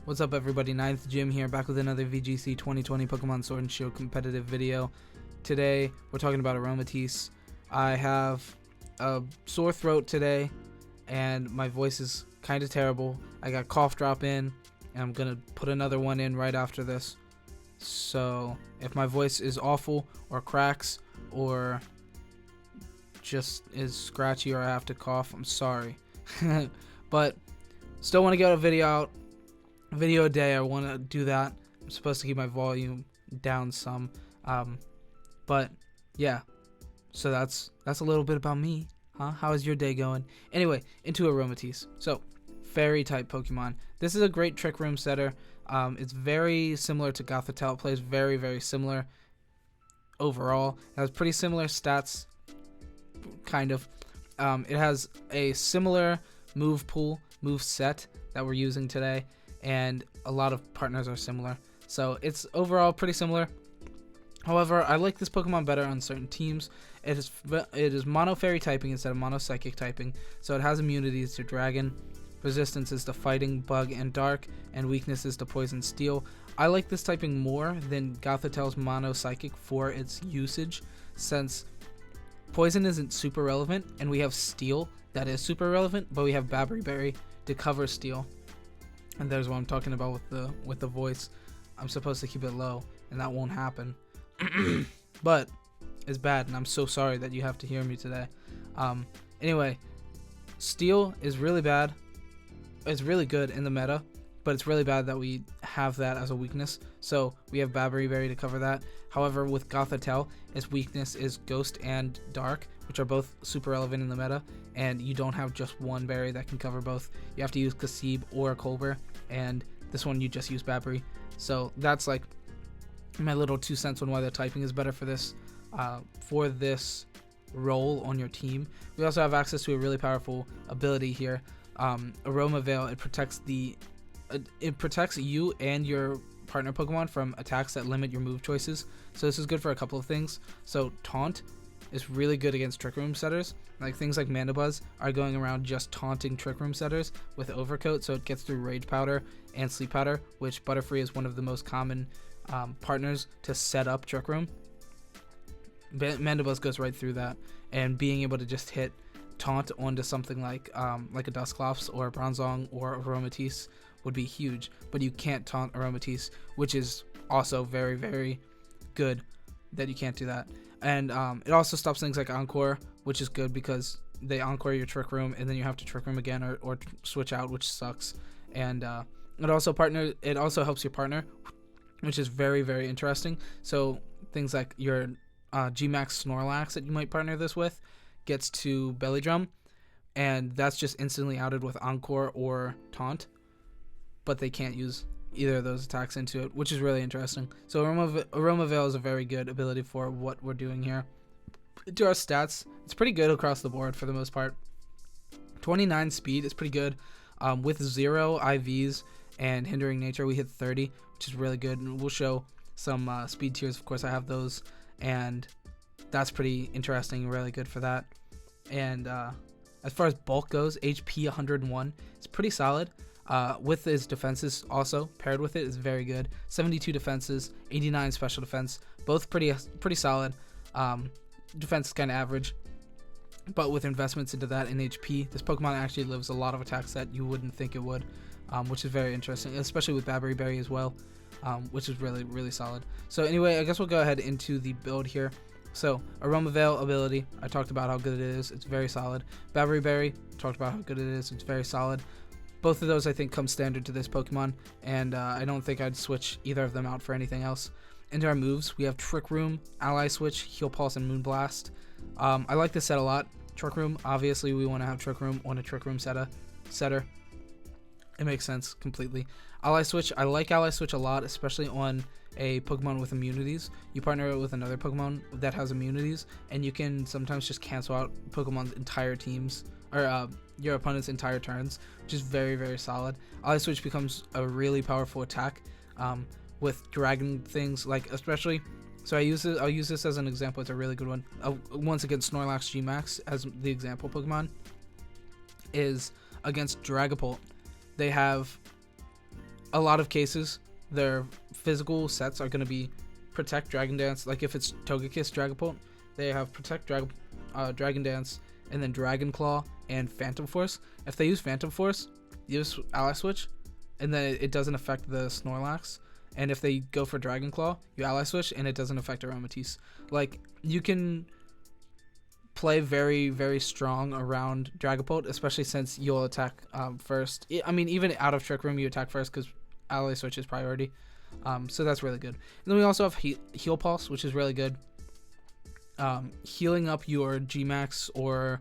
What's up everybody, 9th Jim here, back with another VGC 2020 Pokemon Sword and Shield competitive video. Today, we're talking about Aromatisse. I have a sore throat today, and my voice is kind of terrible. I got cough drop in, and I'm going to put another one in right after this. So, if my voice is awful, or cracks, or just is scratchy, or I have to cough, I'm sorry. But, still want to get a video out. Video a day. I want to do that. I'm supposed to keep my volume down some, but yeah, so that's a little bit about me. How is your day going? Anyway, into Aromatisse. So fairy type Pokemon. This is a great trick room setter. It's very similar to Gothitelle. It plays very similar overall. It has pretty similar stats, kind of. It has a similar move pool, move set that we're using today, and a lot of partners are similar, so it's overall pretty similar. However, I like this Pokemon better on certain teams. It is mono fairy typing instead of mono psychic typing, so it has immunities to dragon, resistances to fighting, bug, and dark, and weaknesses to poison, steel. I like this typing more than Gothitelle's mono psychic for its usage, since poison isn't super relevant and we have steel that is super relevant, but we have Babri Berry to cover steel. And there's what I'm talking about with the voice. I'm supposed to keep it low, and that won't happen. But it's bad, and I'm so sorry that you have to hear me today. Anyway, steel is really bad. It's really good in the meta, but it's really bad that we have that as a weakness. So we have Babri Berry to cover that. However, with Gothitelle, its weakness is Ghost and Dark, which are both super relevant in the meta, and you don't have just one berry that can cover both. You have to use Kasib or Colbur, and this one you just use Babri. So that's like my little 2 cents on why the typing is better for this role on your team. We also have access to a really powerful ability here, Aroma Veil. It protects you and your partner Pokemon from attacks that limit your move choices. So this is good for a couple of things. So Taunt is really good against Trick Room setters. Like things like Mandibuzz are going around just taunting Trick Room setters with Overcoat, so it gets through Rage Powder and Sleep Powder, which Butterfree is one of the most common partners to set up Trick Room. Mandibuzz goes right through that, and being able to just hit Taunt onto something like a Dusclops or a Bronzong or Aromatisse would be huge, but you can't taunt Aromatisse, which is also very good that you can't do that. And it also stops things like Encore, which is good because they Encore your Trick Room and then you have to Trick Room again or switch out, which sucks. And it also helps your partner, which is very interesting. So things like your Gmax Snorlax that you might partner this with gets to Belly Drum, and that's just instantly outed with Encore or Taunt, but they can't use either of those attacks into it, which is really interesting. So Aroma Veil is a very good ability for what we're doing here. To our stats, it's pretty good across the board for the most part. 29 speed is pretty good. With 0 IVs and hindering nature, we hit 30, which is really good, and we'll show some speed tiers. Of course, I have those, and that's pretty interesting, really good for that. And as far as bulk goes, HP 101 is pretty solid. With his defenses also paired with it is very good. 72 defenses, 89 special defense, both pretty solid. Defense is kind of average, but with investments into that in HP, this Pokemon actually lives a lot of attacks that you wouldn't think it would, which is very interesting, especially with Babri Berry as well, which is really solid. So anyway, I guess we'll go ahead into the build here. So Aroma Veil ability, I talked about how good it is. It's very solid. Babri Berry, talked about how good it is. It's very solid. Both of those I think come standard to this Pokemon, and I don't think I'd switch either of them out for anything else. Into our moves, we have Trick Room, Ally Switch, Heal Pulse, and Moonblast. I like this set a lot. Trick Room, obviously we want to have Trick Room on a Trick Room setter. It makes sense completely. Ally Switch, I like Ally Switch a lot, especially on a Pokemon with immunities. You partner it with another Pokemon that has immunities, and you can sometimes just cancel out Pokemon's entire teams, or your opponent's entire turns, which is very solid. Ally Switch becomes a really powerful attack with dragon things, like especially. So I'll use this as an example. It's a really good one. Once again, Snorlax Gmax as the example Pokemon is against Dragapult. They have a lot of cases, their physical sets are going to be Protect, Dragon Dance. Like if it's Togekiss, Dragapult, they have Protect, Dragon Dance, and then Dragon Claw and Phantom Force. If they use Phantom Force, you just Ally Switch, and then it doesn't affect the Snorlax. And if they go for Dragon Claw, you Ally Switch, and it doesn't affect Aromatisse. Like, you can play very, very strong around Dragapult, especially since you'll attack first. I mean, even out of Trick Room, you attack first because Ally Switch is priority. So that's really good. And then we also have Heal Pulse, which is really good. Healing up your Gmax or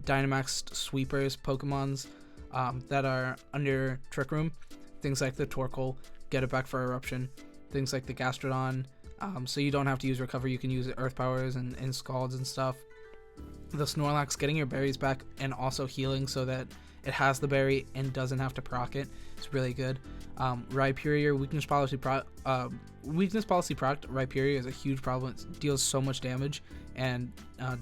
Dynamax sweepers Pokemons that are under Trick Room. Things like the Torkoal, get it back for Eruption. Things like the Gastrodon, so you don't have to use Recover. You can use Earth Powers and Scalds and stuff. The Snorlax, getting your berries back and also healing so that it has the berry and doesn't have to proc it. It's really good. Rhyperior, weakness policy proc Rhyperior is a huge problem. It deals so much damage and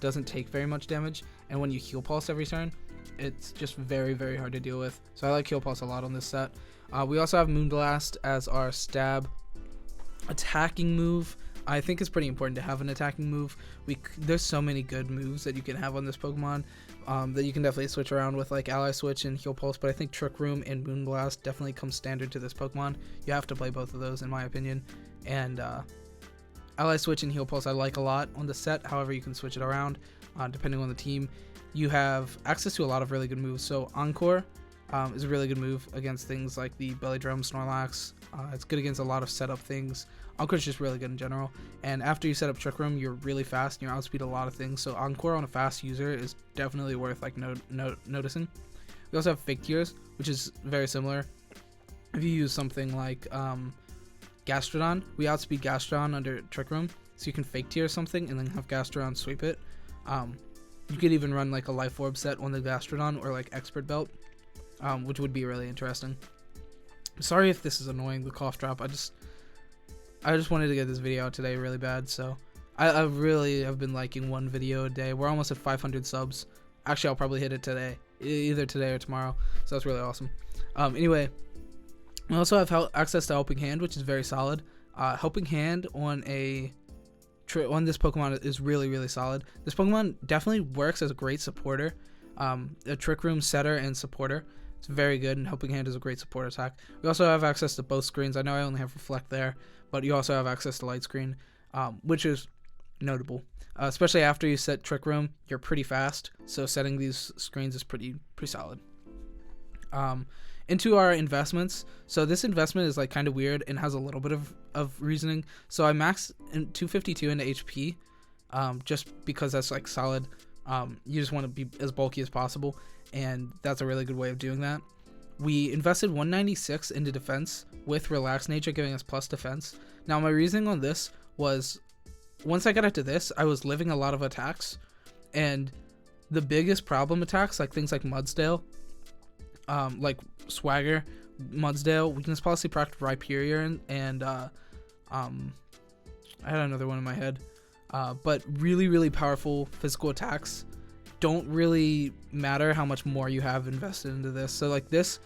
doesn't take very much damage. And when you Heal Pulse every turn, it's just very, very hard to deal with. So I like Heal Pulse a lot on this set. We also have Moonblast as our stab attacking move. I think it's pretty important to have an attacking move. There's so many good moves that you can have on this Pokemon that you can definitely switch around with, like Ally Switch and Heal Pulse, but I think Trick Room and Moonblast definitely come standard to this Pokemon. You have to play both of those in my opinion. And Ally Switch and Heal Pulse I like a lot on the set. However, you can switch it around depending on the team. You have access to a lot of really good moves. So Encore is a really good move against things like the Belly Drum, Snorlax. It's good against a lot of setup things. Encore is just really good in general. And after you set up Trick Room, you're really fast and you outspeed a lot of things. So Encore on a fast user is definitely worth like noticing. We also have Fake Tears, which is very similar. If you use something like Gastrodon, we outspeed Gastrodon under Trick Room, so you can Fake Tear something and then have Gastrodon sweep it. You could even run like a Life Orb set on the Gastrodon or like Expert Belt, which would be really interesting. Sorry if this is annoying, the cough drop. I just wanted to get this video out today really bad, so I really have been liking one video a day. We're almost at 500 subs. Actually, I'll probably hit it today, either today or tomorrow, so that's really awesome. Anyway, we also have access to Helping Hand, which is very solid. Helping Hand on this Pokemon is really, really solid. This Pokemon definitely works as a great supporter, a Trick Room setter and supporter. It's very good, and Helping Hand is a great support attack. We also have access to both screens. I know I only have Reflect there, but you also have access to Light Screen, which is notable. Especially after you set Trick Room, you're pretty fast, so setting these screens is pretty solid. Into our investments. So this investment is like kind of weird and has a little bit of reasoning. So I maxed in 252 into HP, just because that's like solid. You just want to be as bulky as possible, and that's a really good way of doing that. We invested 196 into defense with Relaxed Nature giving us plus defense. Now my reasoning on this was, once I got into this, I was living a lot of attacks, and the biggest problem attacks, like things like Mudsdale, like Swagger, Mudsdale, weakness policy proc Rhyperior, and I had another one in my head, but really powerful physical attacks don't really matter how much more you have invested into this. So like this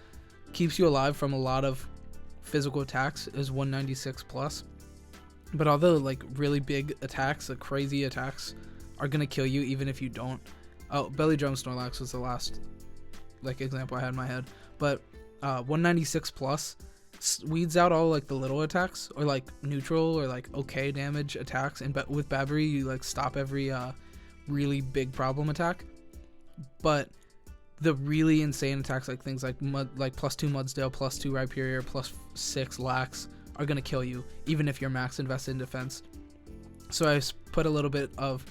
keeps you alive from a lot of physical attacks, is 196 plus, but although like really big attacks, like crazy attacks, are gonna kill you even if you don't. Oh, Belly Drum Snorlax was the last like example I had in my head, but 196 plus weeds out all like the little attacks or like neutral or like okay damage attacks, and with Babiri you like stop every really big problem attack. But the really insane attacks, like things like +2 Mudsdale, +2 Rhyperior, +6 Lax, are gonna kill you even if you're max invested in defense. So I put a little bit of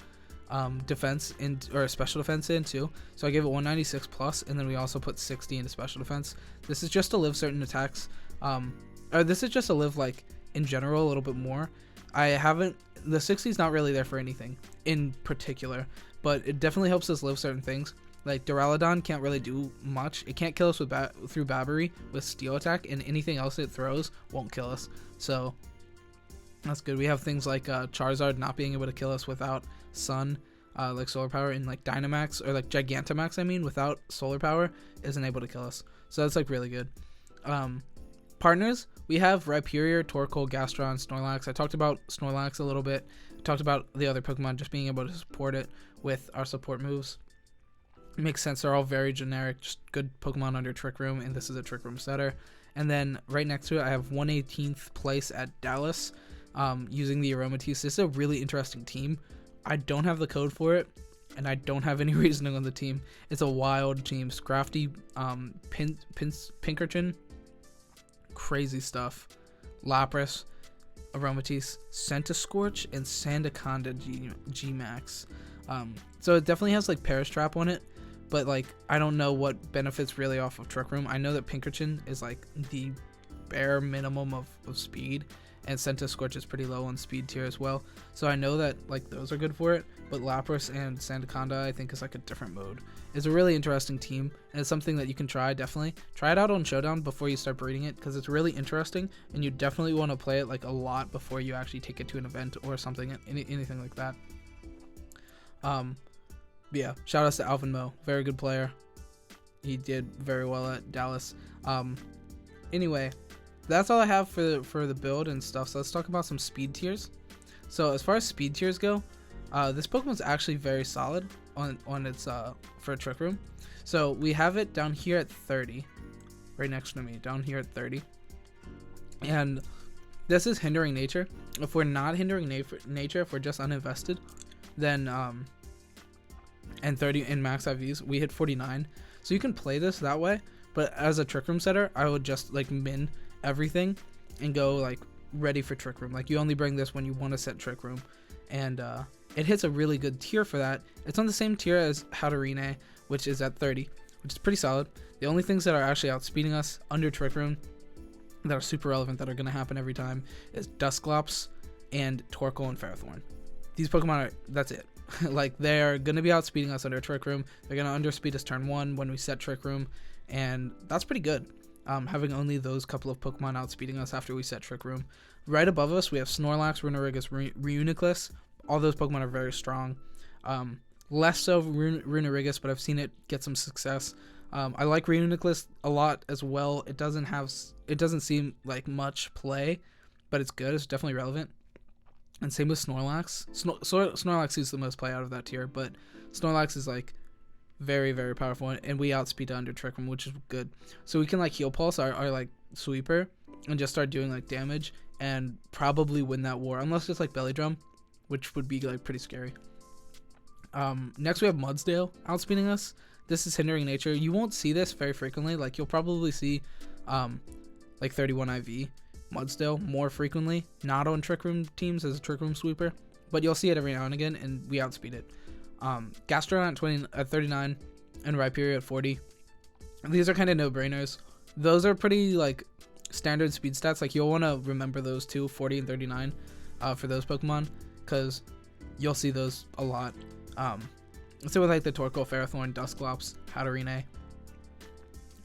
defense in, or special defense in too. So I gave it 196 plus, and then we also put 60 into special defense. This is just to live certain attacks, or this is just to live like in general a little bit more. The 60 is not really there for anything in particular, but it definitely helps us live certain things. Like Duraludon can't really do much. It can't kill us with through Babiri with Steel Attack, and anything else it throws won't kill us. So that's good. We have things like Charizard not being able to kill us without Sun, like Solar Power, and like Dynamax, or like Gigantamax, I mean, without Solar Power isn't able to kill us. So that's like really good. Partners, we have Rhyperior, Torkoal, Gastron, Snorlax. I talked about Snorlax a little bit. I talked about the other Pokemon, just being able to support it with our support moves. It makes sense. They're all very generic, just good Pokemon under Trick Room, and this is a Trick Room setter. And then right next to it, I have 118th place at Dallas, using the Aromatisse. This is a really interesting team. I don't have the code for it, and I don't have any reasoning on the team. It's a wild team. Scrafty, Pinkerton, crazy stuff. Lapras, Aromatisse, Centiskorch, and Sandaconda G Max. So it definitely has like Perish Trap on it, but like I don't know what benefits really off of Trick Room. I know that Pinkerton is like the bare minimum of speed, and Centiskorch is pretty low on speed tier as well. So I know that like those are good for it, but Lapras and Sandaconda I think is like a different mode. It's a really interesting team, and it's something that you can try. Definitely try it out on Showdown before you start breeding it, because it's really interesting, and you definitely want to play it like a lot before you actually take it to an event or something, anything like that. Yeah, shout outs to Alvin Moe, very good player. He did very well at Dallas. Anyway, that's all I have for the build and stuff. So let's talk about some speed tiers. So as far as speed tiers go, this Pokemon's actually very solid on its for Trick Room. So we have it down here at 30, right next to me, down here at 30. And this is hindering nature. If we're not hindering nature, if we're just uninvested, then and 30 in max IVs, we hit 49. So you can play this that way, but as a Trick Room setter, I would just like min everything and go like ready for Trick Room. Like you only bring this when you want to set Trick Room, and it hits a really good tier for that. It's on the same tier as Hatterene, which is at 30, which is pretty solid. The only things that are actually outspeeding us under Trick Room that are super relevant, that are going to happen every time, is Dusclops and Torkoal and Ferrothorn. These Pokemon are, that's it. Like they're going to be outspeeding us under Trick Room. They're going to underspeed us turn 1 when we set Trick Room, and that's pretty good. Having only those couple of Pokemon outspeeding us after we set Trick Room. Right above us, we have Snorlax, Runerigus, Reuniclus. All those Pokemon are very strong. Less so Runerigus, but I've seen it get some success. I like Reuniclus a lot as well. It doesn't seem like much play, but it's good. It's definitely relevant. And same with Snorlax. Snorlax sees the most play out of that tier, but Snorlax is like very, very powerful, and we outspeed under Trick Room, which is good. So we can like Heal Pulse our like sweeper and just start doing like damage and probably win that war, unless it's like Belly Drum, which would be like pretty scary. Next we have Mudsdale outspeeding us. This is hindering nature. You won't see this very frequently. Like you'll probably see like 31 IV Mudsdale more frequently, not on Trick Room teams as a Trick Room sweeper, but you'll see it every now and again, and we outspeed it. Gastrodon at 39 and Rhyperior at 40. These are kind of no-brainers. Those are pretty like standard speed stats. Like you'll want to remember those two, 40 and 39, for those Pokemon, because you'll see those a lot. So with like the Torkoal, Ferrothorn, Dusclops, Hatterene.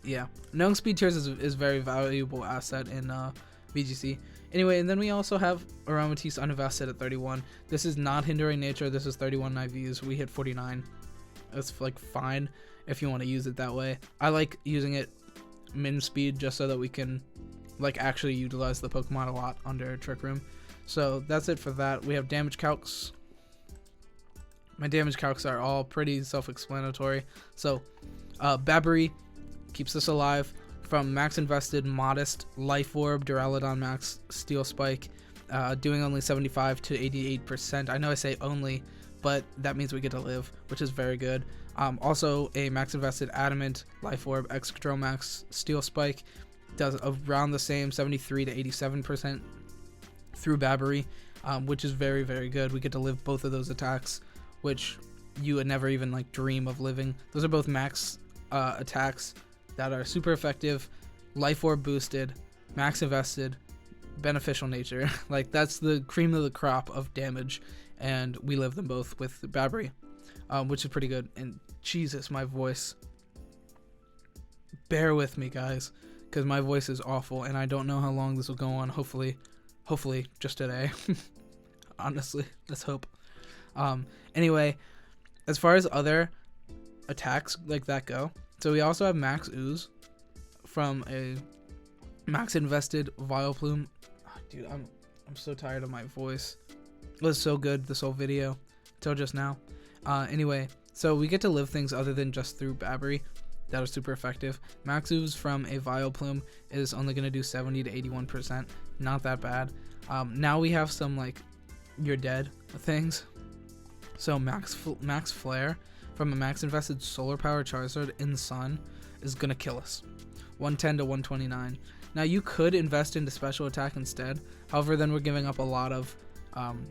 Yeah, knowing speed tiers is very valuable asset in VGC. Anyway, and then we also have Aromatisse uninvested at 31. This is not hindering nature. This is 31 IVs. We hit 49. That's like fine if you want to use it that way. I like using it min speed just so that we can like actually utilize the Pokemon a lot under Trick Room. So that's it for that. We have damage calcs. My damage calcs are all pretty self-explanatory. So Babbery keeps us alive from max invested, modest, Life Orb, Duraludon Max, Steel Spike, doing only 75 to 88%. I know I say only, but that means we get to live, which is very good. Also a max invested Adamant, Life Orb, Excadrill Max, Steel Spike, does around the same 73 to 87% through Babbery, which is very, very good. We get to live both of those attacks, which you would never even like dream of living. Those are both max attacks that are super effective, Life Orb boosted, max invested, beneficial nature. Like that's the cream of the crop of damage, and we live them both with Babbery, which is pretty good. And Jesus, my voice, bear with me guys, because my voice is awful and I don't know how long this will go on. Hopefully just today. Honestly, let's hope. Anyway, as far as other attacks like that go, so we also have Max Ooze from a Max invested Vileplume. Oh, dude, I'm so tired of my voice. It was so good this whole video till just now. Anyway, so we get to live things other than just through Babbery that are super effective. Max Ooze from a Vileplume is only going to do 70 to 81%. Not that bad. Now we have some like you're dead things. So Max Flare from a Max invested Solar Power Charizard in Sun is going to kill us. 110 to 129. Now you could invest into special attack instead. However, then we're giving up a lot of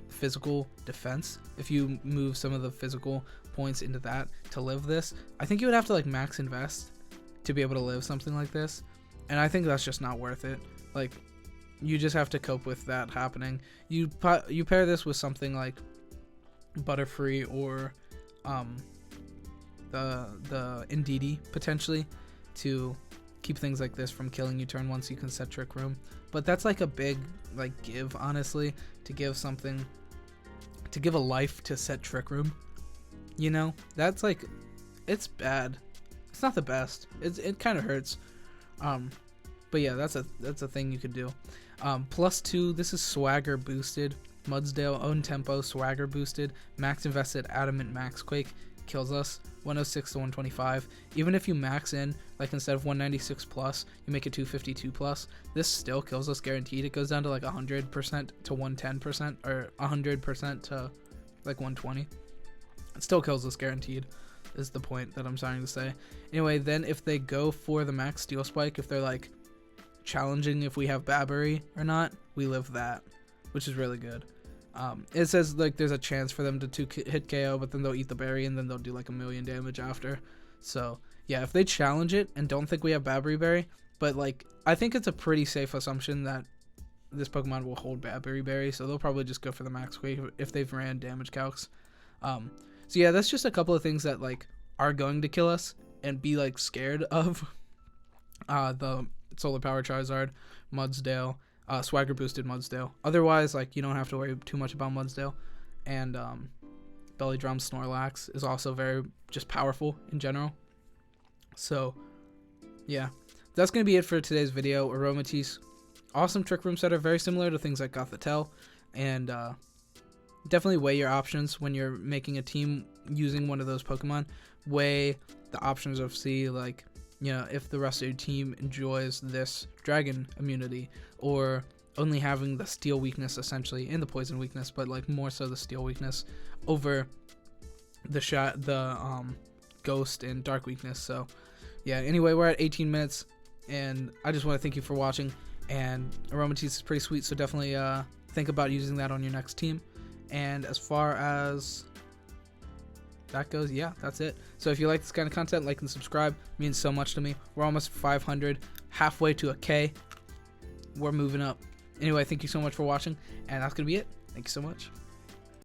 physical defense. If you move some of the physical points into that to live this, I think you would have to like max invest to be able to live something like this, and I think that's just not worth it. Like, you just have to cope with that happening. You pair this with something like Butterfree or the Indeedee potentially to keep things like this from killing you turn one, so you can set Trick Room. But that's like a big like give, honestly, to give something, to give a life to set Trick Room. You know, that's like, it's bad. It's not the best. It kind of hurts. But yeah, that's a thing you could do. +2, this is Swagger boosted. Mudsdale own tempo, Swagger boosted. Max invested Adamant Max Quake kills us. 106 to 125. Even if you max in, like instead of 196 plus, you make it 252 plus, this still kills us guaranteed. It goes down to like 100% to 110%, or 100% to like 120. It still kills us guaranteed, is the point that I'm trying to say. Anyway, then if they go for the max Steel Spike, if they're like challenging if we have Babbery or not, we live that, which is really good. It says like there's a chance for them to hit KO, but then they'll eat the berry and then they'll do like 1,000,000 damage after. So yeah, if they challenge it and don't think we have Babbery Berry, but like I think it's a pretty safe assumption that this Pokemon will hold Babbery Berry, so they'll probably just go for the Max Quake if they've ran damage calcs. So yeah, that's just a couple of things that like are going to kill us and be like scared of. The Solar Power Charizard, Mudsdale, Swagger boosted Mudsdale. Otherwise, like, you don't have to worry too much about Mudsdale. And Belly Drum Snorlax is also very just powerful in general. So yeah, that's gonna be it for today's video. Aromatisse, awesome Trick Room setter, very similar to things like Gothitelle, and definitely weigh your options when you're making a team using one of those Pokemon. Weigh the options of, see, like, you know, if the rest of your team enjoys this dragon immunity, or only having the steel weakness essentially and the poison weakness, but like more so the steel weakness over the ghost and dark weakness. So yeah, anyway, we're at 18 minutes and I just want to thank you for watching. And Aromatisse is pretty sweet, so definitely think about using that on your next team. And as far as that goes, yeah, that's it. So if you like this kind of content, like and subscribe. It means so much to me. We're almost 500, halfway to a K. We're moving up. Anyway, thank you so much for watching, and that's gonna be it. Thank you so much.